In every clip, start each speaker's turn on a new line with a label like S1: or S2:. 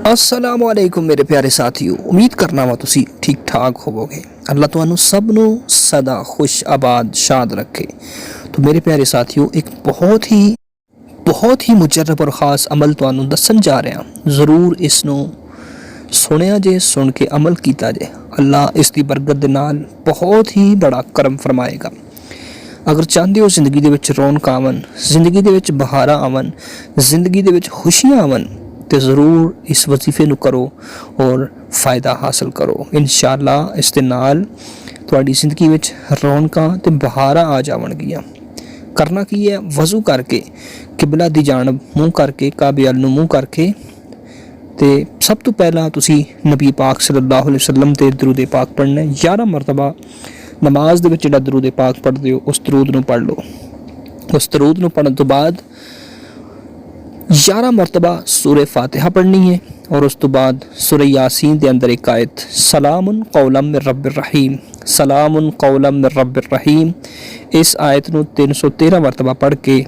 S1: असलामुअलैकुम मेरे प्यारे साथियों, उम्मीद करना वा तुसी ठीक ठाक होवोगे। अल्लाह तुहानू सब नू सदा खुश आबाद शाद रखे। तो मेरे प्यारे साथियों, एक बहुत ही मुजरब और ख़ास अमल तुहानू दसन जा रहा। ज़रूर इसनू सुनिया जे, सुन के अमल किया जे। अल्लाह इसकी बरकत दे नाल बहुत ही बड़ा करम फरमाएगा। अगर चाहते हो जिंदगी दे विच रौनक आवन, जिंदगी दे विच बहारा आवन, जिंदगी दे विच खुशियां आवन, तो ज़रूर इस वजीफे नू करो और फ़ायदा हासिल करो। इंशाअल्लाह इस दे नाल तुहाडी जिंदगी विच रौनकां ते बहारा आ जावणगियां। करना की है, वज़ू करके किबला दी जानब मुँह करके, काबे अल नू मुँह करके, ते सब तो पहला तुसी नबी पाक सल्लल्लाहु अलैहि वसल्लम ते दरूद पाक पढ़ना है। 11 मरतबा नमाज दे विच जिहड़ा दरूद पाक पढ़दे हो उस दरूद नू पढ़ लो। उस दरूद नू पढ़न तो बाद 11 मरतबा सूरह फातिहा पढ़नी है और उस तो बाद सूरह यासीन के अंदर एक आयत सलामुन कौलम मिर रब्बिर रहीम, सलामुन कौलम मिर रब्बिर रहीम, इस आयत नू 313 मरतबा पढ़ के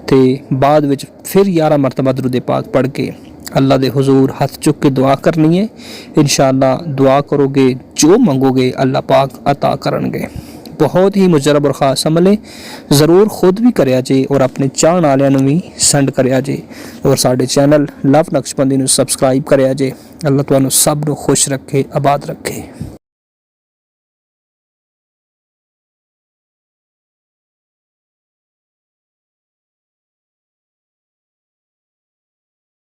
S1: ते बाद विच फिर 11 मरतबा दरूद पाक पढ़ के अल्लाह दे हुजूर हाथ चुक के दुआ करनी है। इंशाअल्लाह दुआ करोगे, जो मंगोगे अल्लाह पाक अता करनगे। बहुत ही मुजरब और ख़ास अमल है। ज़रूर खुद भी करया जे और अपने चाहण वालियां नूं भी सेंड करया जे और साडे चैनल लव नक्शबंदी नूं सबसक्राइब करया जे। अल्लाह तुहानूं सब नूं खुश रखे, आबाद रखे।